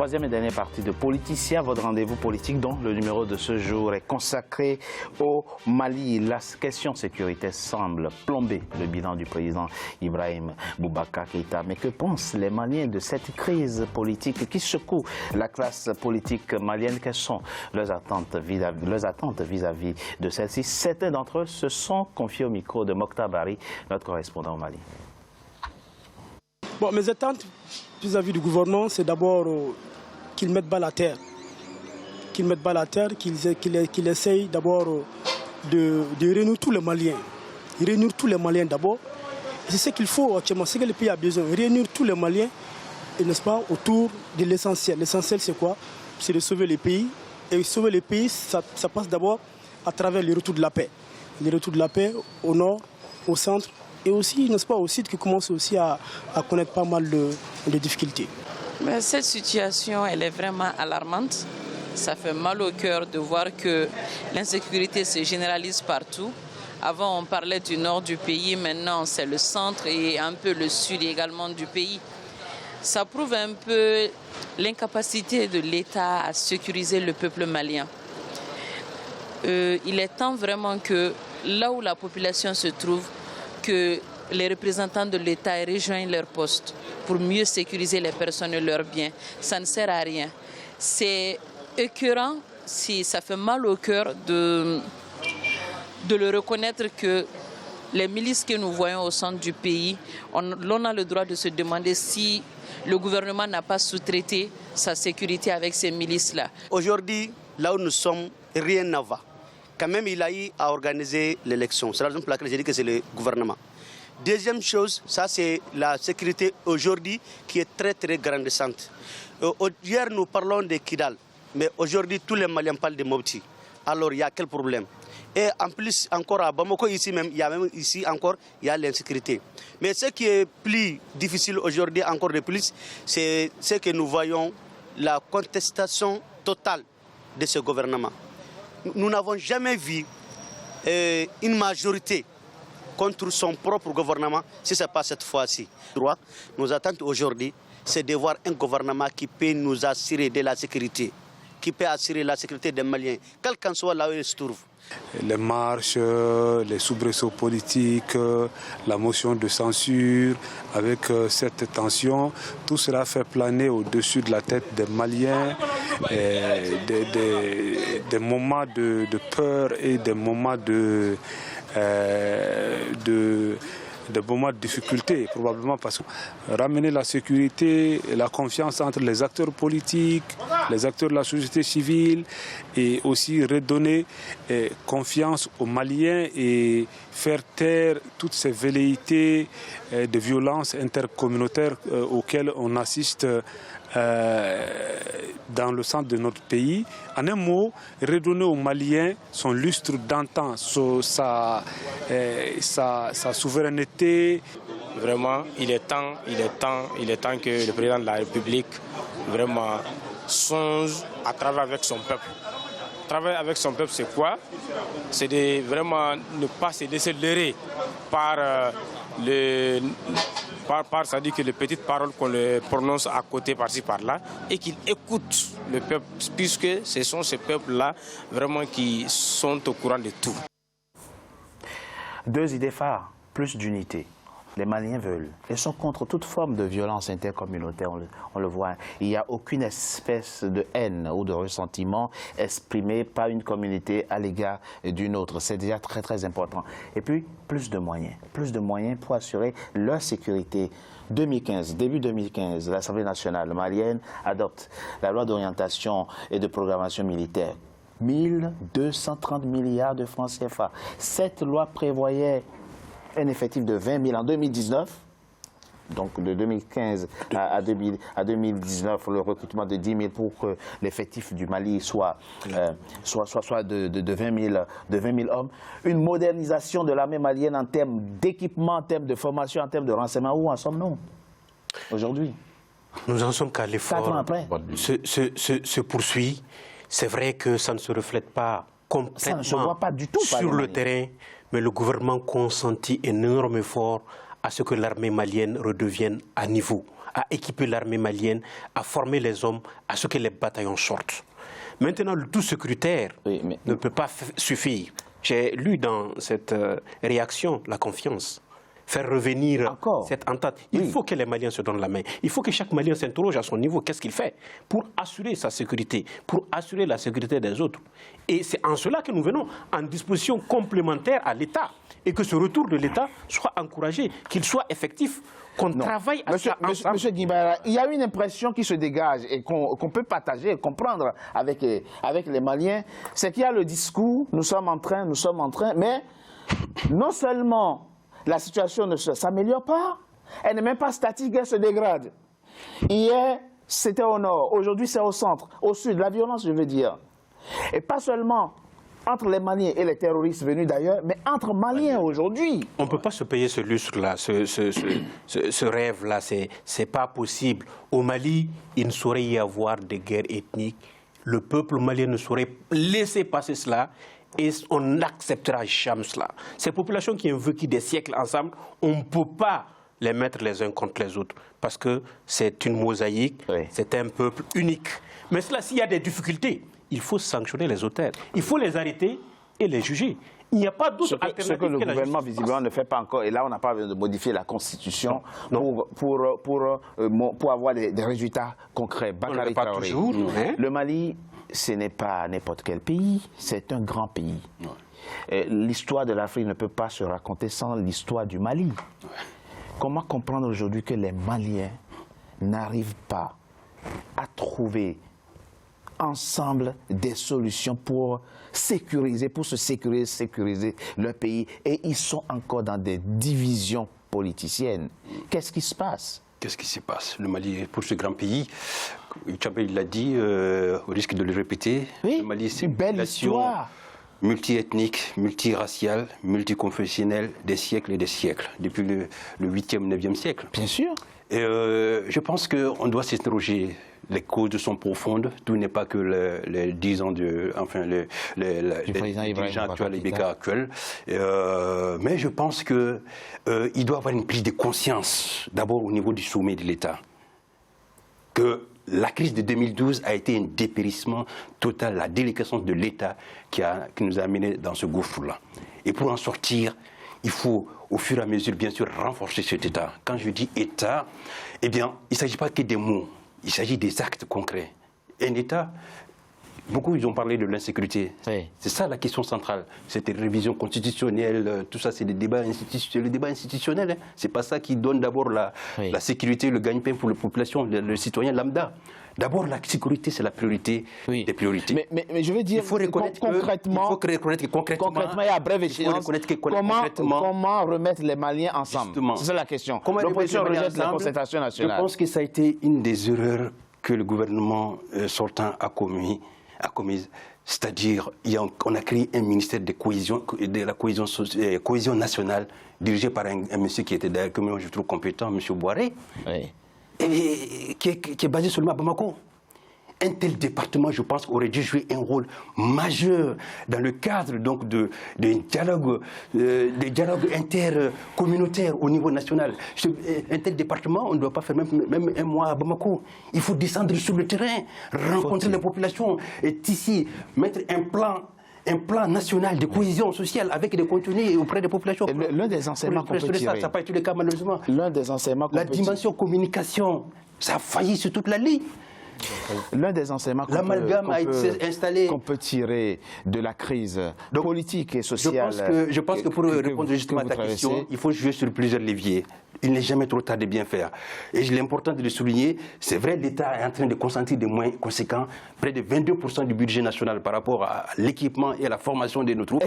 Troisième et dernière partie de Politicien, votre rendez-vous politique dont le numéro de ce jour est consacré au Mali. La question sécurité semble plomber le bilan du président Ibrahim Boubacar Keïta. Mais que pensent les Maliens de cette crise politique qui secoue la classe politique malienne? Quelles sont leurs attentes vis-à-vis de celle-ci? Certains d'entre eux se sont confiés au micro de Mokhtar Bari, notre correspondant au Mali. Bon, mes attentes vis-à-vis du gouvernement, c'est d'abord qu'ils mettent bas la terre. Qu'ils mettent bas la terre, qu'ils essayent d'abord de réunir tous les Maliens. Réunir tous les Maliens d'abord. C'est ce qu'il faut actuellement, c'est ce que le pays a besoin. Réunir tous les Maliens, n'est-ce pas, autour de l'essentiel. L'essentiel, c'est quoi? C'est de sauver le pays. Et sauver le pays, ça passe d'abord à travers le retour de la paix. Le retour de la paix au nord, au centre, et aussi, n'est-ce pas, au sud qui commence aussi à connaître pas mal de difficultés. Mais cette situation, elle est vraiment alarmante. Ça fait mal au cœur de voir que l'insécurité se généralise partout. Avant, on parlait du nord du pays, maintenant c'est le centre et un peu le sud également du pays. Ça prouve un peu l'incapacité de l'État à sécuriser le peuple malien. Il est temps vraiment que là où la population se trouve, que les représentants de l'État aient rejoint leur poste pour mieux sécuriser les personnes et leurs biens. Ça ne sert à rien. C'est écœurant, si ça fait mal au cœur de le reconnaître que les milices que nous voyons au centre du pays, on a le droit de se demander si le gouvernement n'a pas sous-traité sa sécurité avec ces milices-là. Aujourd'hui, là où nous sommes, rien ne va. Quand même, il a eu à organiser l'élection. C'est la raison pour laquelle j'ai dit que c'est le gouvernement. Deuxième chose, ça c'est la sécurité aujourd'hui qui est très très grandissante. Hier nous parlons de Kidal, mais aujourd'hui tous les Maliens parlent de Mopti. Alors il y a quel problème? Et en plus encore à Bamako ici même, il y a l'insécurité. Mais ce qui est plus difficile aujourd'hui encore de plus, c'est ce que nous voyons, la contestation totale de ce gouvernement. Nous n'avons jamais vu une majorité contre son propre gouvernement, si ce n'est pas cette fois-ci. Nos attentes aujourd'hui, c'est de voir un gouvernement qui peut nous assurer de la sécurité, qui peut assurer la sécurité des Maliens, quel qu'en soit là où ils se trouvent. Les marches, les soubresauts politiques, la motion de censure, avec cette tension, tout cela fait planer au-dessus de la tête des Maliens des moments de peur et des moments de moments de difficulté, probablement parce que ramener la sécurité et la confiance entre les acteurs politiques, les acteurs de la société civile et aussi redonner confiance aux Maliens et faire taire toutes ces velléités de violences intercommunautaires auxquelles on assiste dans le centre de notre pays. En un mot, redonner aux Maliens son lustre d'antan, sa souveraineté. Vraiment, il est temps que le président de la République vraiment songe à travailler avec son peuple. Travailler avec son peuple, c'est quoi? C'est de vraiment ne pas se laisser leurrer par c'est-à-dire que les petites paroles qu'on le prononce à côté par-ci par-là et qu'il écoute le peuple, puisque ce sont ces peuples-là vraiment qui sont au courant de tout. Deux idées phares, plus d'unité. Les Maliens veulent. Ils sont contre toute forme de violence intercommunautaire, on le voit. Il n'y a aucune espèce de haine ou de ressentiment exprimé par une communauté à l'égard d'une autre. C'est déjà très très important. Et puis, plus de moyens pour assurer leur sécurité. 2015, début 2015, l'Assemblée nationale malienne adopte la loi d'orientation et de programmation militaire. 1230 milliards de francs CFA. Cette loi prévoyait un effectif de 20 000 en 2019, donc de 2015 à 2019, le recrutement de 10 000 pour que l'effectif du Mali soit de 20 000 hommes. Une modernisation de l'armée malienne en termes d'équipement, en termes de formation, en termes de renseignement. Où en sommes-nous aujourd'hui? Nous en sommes qu'à l'effort. 4 ans après. Se poursuit. C'est vrai que ça ne se reflète pas complètement ça ne se voit pas du tout sur le terrain, mais le gouvernement consentit un énorme effort à ce que l'armée malienne redevienne à niveau, à équiper l'armée malienne, à former les hommes, à ce que les bataillons sortent. Maintenant, le tout sécuritaire ne peut pas suffire. J'ai lu dans cette réaction la confiance. Faire revenir cette entente. Il faut que les Maliens se donnent la main. Il faut que chaque Malien s'interroge à son niveau. Qu'est-ce qu'il fait pour assurer sa sécurité, pour assurer la sécurité des autres. Et c'est en cela que nous venons en disposition complémentaire à l'État. Et que ce retour de l'État soit encouragé, qu'il soit effectif, qu'on travaille à ça ensemble. Monsieur Guimbara, il y a une impression qui se dégage et qu'on peut partager et comprendre avec les Maliens. C'est qu'il y a le discours, nous sommes en train, mais non seulement la situation ne s'améliore pas, elle n'est même pas statique, elle se dégrade. Hier, c'était au nord, aujourd'hui c'est au centre, au sud, la violence je veux dire. Et pas seulement entre les Maliens et les terroristes venus d'ailleurs, mais entre Maliens aujourd'hui. On ne peut pas se payer ce lustre-là, ce rêve-là, c'est pas possible. Au Mali, il ne saurait y avoir de guerre ethnique. Le peuple malien ne saurait laisser passer cela. Et on n'acceptera jamais cela. Ces populations qui ont vécu des siècles ensemble, on ne peut pas les mettre les uns contre les autres. Parce que c'est une mosaïque, c'est un peuple unique. Mais cela, s'il y a des difficultés, il faut sanctionner les auteurs. Il faut les arrêter et les juger. Il n'y a pas d'autre alternative. Ce que le gouvernement, visiblement, ne fait pas encore. Et là, on n'a pas besoin de modifier la Constitution pour avoir des résultats concrets. Bakary Traoré. Le Mali, ce n'est pas n'importe quel pays, c'est un grand pays. L'histoire de l'Afrique ne peut pas se raconter sans l'histoire du Mali. Comment comprendre aujourd'hui que les Maliens n'arrivent pas à trouver ensemble des solutions pour sécuriser leur pays, et ils sont encore dans des divisions politiciennes. Qu'est-ce qui se passe? Qu'est-ce qui se passe? Le Mali, pour ce grand pays, Tchambé l'a dit, au risque de le répéter, le Mali, c'est une belle histoire. Multi-ethnique, multiraciale, multiconfessionnelle, des siècles et des siècles, depuis le 8e, 9e siècle. Bien sûr. Et je pense qu'on doit s'interroger. Les causes sont profondes. Tout n'est pas que les 10 ans les dirigeants actuels, les BK actuels. Mais je pense qu'il doit y avoir une prise de conscience, d'abord au niveau du sommet de l'État, que la crise de 2012 a été un dépérissement total, la déliquescence de l'État qui nous a amenés dans ce gouffre-là. Et pour en sortir, il faut, au fur et à mesure, bien sûr, renforcer cet État. Quand je dis État, eh bien, il ne s'agit pas que des mots, il s'agit des actes concrets. Un État, beaucoup ils ont parlé de l'insécurité. Oui. C'est ça la question centrale. Cette révision constitutionnelle, tout ça, c'est le débat institutionnel. Hein. C'est pas ça qui donne d'abord la sécurité, le gagne-pain pour la population, le citoyen lambda. D'abord, la sécurité, c'est la priorité des priorités. Mais je veux dire, il faut reconnaître concrètement et à brève échéance, comment remettre les Maliens ensemble? C'est ça la question. L'opposition rejette la concertation nationale. Je pense que ça a été une des erreurs que le gouvernement sortant a commise. C'est-à-dire, on a créé un ministère de la cohésion nationale, dirigé par un monsieur qui était d'ailleurs, que moi je trouve compétent, M. Boiré. Oui. Et qui est basé seulement à Bamako. Un tel département, je pense, aurait dû jouer un rôle majeur dans le cadre donc de dialogue intercommunautaire au niveau national. Un tel département, on ne doit pas faire même un mois à Bamako. Il faut descendre sur le terrain, rencontrer les populations, et ici mettre un plan national de cohésion sociale avec des contenus auprès des populations. L'un des enseignements qu'on peut tirer. Ça n'a pas été le cas malheureusement. L'un des enseignements qu'on peut tirer. La dimension communication, ça a failli sur toute la ligne. L'un des enseignements qu'on peut tirer de la crise politique et sociale. Je pense que pour répondre justement à ta question, il faut jouer sur plusieurs leviers. Il n'est jamais trop tard de bien faire. Et l'important de le souligner, c'est vrai, l'État est en train de concentrer des moyens conséquents, près de 22% du budget national par rapport à l'équipement et à la formation de nos troupes.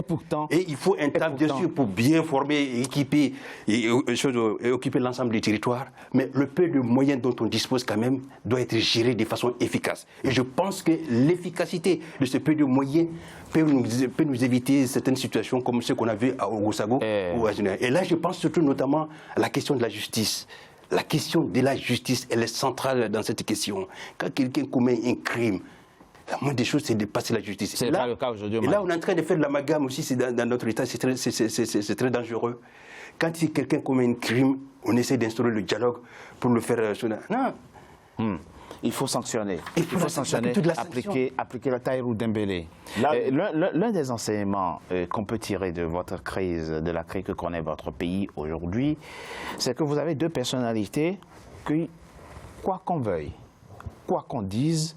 Et il faut un temps, bien sûr, pour bien former, équiper et occuper l'ensemble du territoire. Mais le peu de moyens dont on dispose quand même doit être géré de façon efficace. Et je pense que l'efficacité de ce peu de moyens peut nous éviter certaines situations comme ce qu'on a vu à Ogosago ou à Genève. Et là, je pense surtout notamment à la question de la justice. La question de la justice, elle est centrale dans cette question. Quand quelqu'un commet un crime, La moindre des choses, c'est de passer la justice. C'est pas le cas aujourd'hui. Et là, on est en train de faire de l'amalgame aussi dans notre État. C'est très dangereux. Quand quelqu'un commet un crime, on essaie d'instaurer le dialogue pour le faire... Non. Il faut sanctionner. Il faut sanctionner, appliquer la Tahirou Dembélé. L'un des enseignements qu'on peut tirer de votre crise, de la crise que connaît votre pays aujourd'hui, c'est que vous avez deux personnalités qui, quoi qu'on veuille, quoi qu'on dise,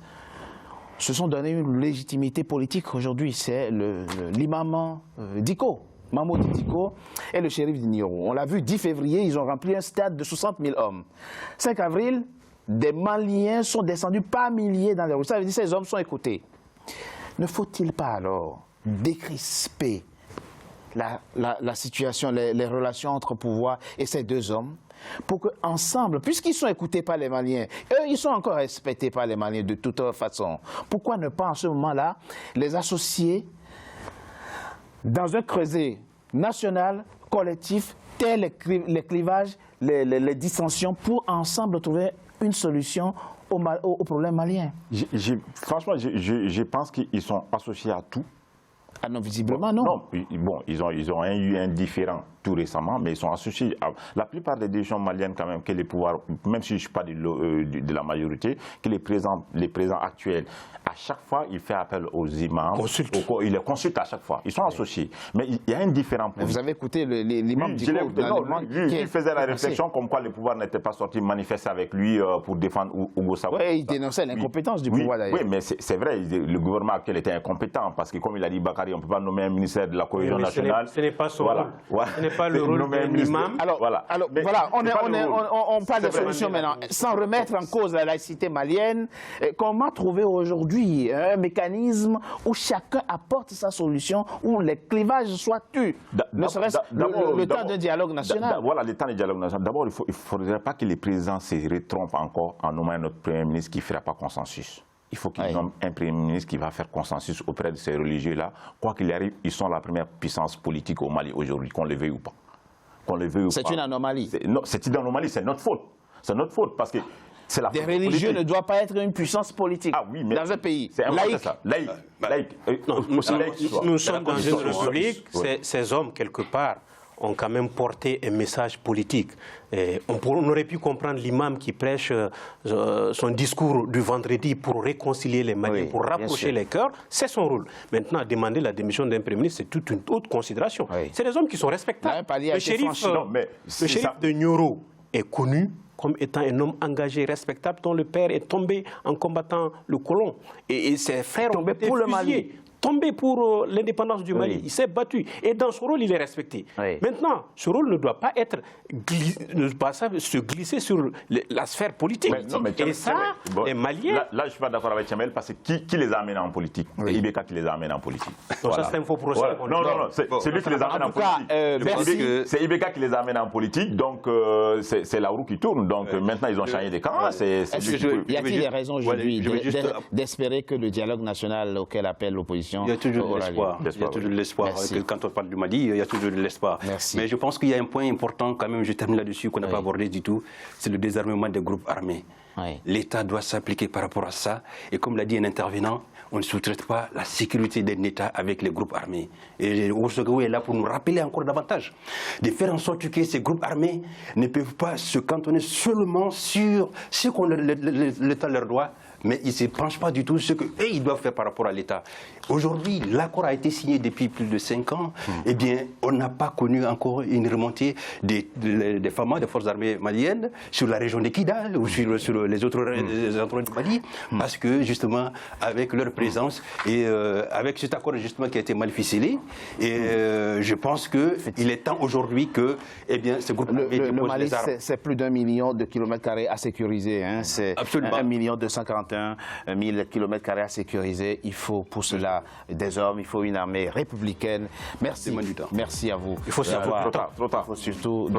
se sont donné une légitimité politique aujourd'hui. C'est l'imam Diko, Mahmoud Diko, et le shérif d'Ignoro. On l'a vu, 10 février, ils ont rempli un stade de 60 000 hommes. 5 avril, des Maliens sont descendus par milliers dans les rues. Ça veut dire que ces hommes sont écoutés. Ne faut-il pas alors décrisper la situation, les relations entre pouvoir et ces deux hommes pour qu'ensemble, puisqu'ils sont écoutés par les Maliens, eux, ils sont encore respectés par les Maliens de toute façon, pourquoi ne pas en ce moment-là les associer dans un creuset national, collectif, tel les clivages, les dissensions, pour ensemble trouver une solution au problème malien? Franchement, je pense qu'ils sont associés à tout. Ah non, visiblement non. Non, ils ont eu un différend tout récemment, mais ils sont associés à la plupart des décisions maliennes quand même, que les pouvoirs, même si je ne suis pas de la majorité, que les présidents actuels, à chaque fois, il fait appel aux imams. Il les consulte à chaque fois. Ils sont associés. Mais il y a un différent. Vous avez écouté l'imam Diko? Il faisait la réflexion comme quoi les pouvoirs n'étaient pas sortis manifester avec lui pour défendre Hugo Savo. Oui, il dénonçait l'incompétence du pouvoir d'ailleurs. Oui, mais c'est vrai, le gouvernement actuel était incompétent parce que comme il a dit Bakary, on ne peut pas nommer un ministère de la cohésion nationale. Ce n'est pas son rôle. Ce n'est pas le rôle d'un imam. Alors, on parle de solutions maintenant. Sans remettre en cause la laïcité malienne, comment trouver aujourd'hui un mécanisme où chacun apporte sa solution, où les clivages soient tus, ne serait-ce le temps d'un dialogue national? Voilà, le temps du dialogue national. D'abord, il ne faudrait pas que les présidents se retrompent encore en nommant notre Premier ministre qui ne fera pas consensus. Il faut qu'il nomme un Premier ministre qui va faire consensus auprès de ces religieux-là. Quoi qu'il arrive, ils sont la première puissance politique au Mali aujourd'hui, qu'on le veuille ou pas. C'est une anomalie. Non, c'est une anomalie, c'est notre faute. C'est notre faute parce que c'est la des religieux ne doivent pas être une puissance politique dans un pays laïque. Nous sommes dans une république, ces hommes, quelque part, ont quand même porté un message politique. On aurait pu comprendre l'imam qui prêche son discours du vendredi pour réconcilier les Maliens, pour rapprocher les cœurs, c'est son rôle. Maintenant, demander la démission d'un Premier ministre, c'est toute une autre considération. C'est des hommes qui sont respectables. Le shérif de Nioro est connu comme étant un homme engagé, respectable, dont le père est tombé en combattant le colon. Et ses frères ont été fusillés. Tombé pour l'indépendance du Mali. Il s'est battu. Et dans ce rôle, il est respecté. Maintenant, ce rôle ne doit pas se glisser sur la sphère politique. Et ça, les Maliens... Là, je ne suis pas d'accord avec Tchamel parce que qui les a amenés en politique? C'est Ibeka qui les a amenés en politique. Donc ça, c'est un faux procès. Non, c'est lui qui les a amenés en politique. C'est Ibeka qui les a amenés en politique, donc c'est la roue qui tourne. Donc maintenant, ils ont changé de camp. Y a-t-il des raisons aujourd'hui d'espérer que le dialogue national auquel appelle l'opposition... Il y a toujours de l'espoir. Il y a toujours de l'espoir. Quand on parle du Mali, il y a toujours de l'espoir. Mais je pense qu'il y a un point important, quand même, je termine là-dessus, qu'on n'a pas abordé du tout, c'est le désarmement des groupes armés. L'État doit s'appliquer par rapport à ça. Et comme l'a dit un intervenant, on ne sous-traite pas la sécurité d'un État avec les groupes armés. Et Ouagaougou est là pour nous rappeler encore davantage, de faire en sorte que ces groupes armés ne peuvent pas se cantonner seulement sur ce que l'État leur doit, mais ils ne se penchent pas du tout ce qu'ils doivent faire par rapport à l'État. Aujourd'hui, l'accord a été signé depuis plus de 5 ans. Eh bien, on n'a pas connu encore une remontée des FAMA, des forces armées maliennes, sur la région de Kidal ou sur les autres endroits du Mali, parce que, justement, avec leur présence et avec cet accord, justement, qui a été mal ficelé, et je pense qu'il est temps aujourd'hui que, eh bien, ce groupe armé le Mali, c'est plus d'1 million de kilomètres carrés à sécuriser. Hein. C'est 1 241 000 kilomètres carrés à sécuriser. Il faut pour cela des hommes, il faut une armée républicaine. Merci. Merci à vous. Il faut savoir. Trop tard. Il faut surtout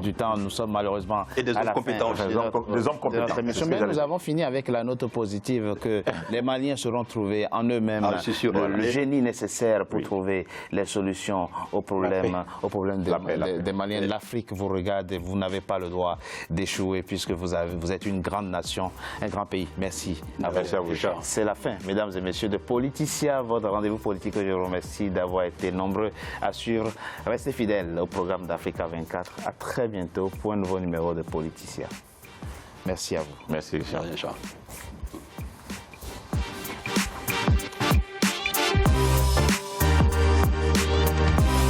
du temps. Nous sommes malheureusement et des hommes compétents. Des hommes compétents. Mais nous avons fini avec la note positive que les Maliens seront trouvés en eux-mêmes le génie nécessaire pour trouver les solutions aux problèmes des Maliens. L'Afrique vous regarde et vous n'avez pas le droit d'échouer puisque vous êtes une grande nation, un grand pays. Merci. Merci. Merci à vous, Richard. C'est la fin, mesdames et messieurs, de Politicien, votre rendez-vous politique. Je vous remercie d'avoir été nombreux à suivre. Restez fidèles au programme d'Africa 24. À très bientôt pour un nouveau numéro de Politicien. Merci à vous. Merci, Richard. Richard.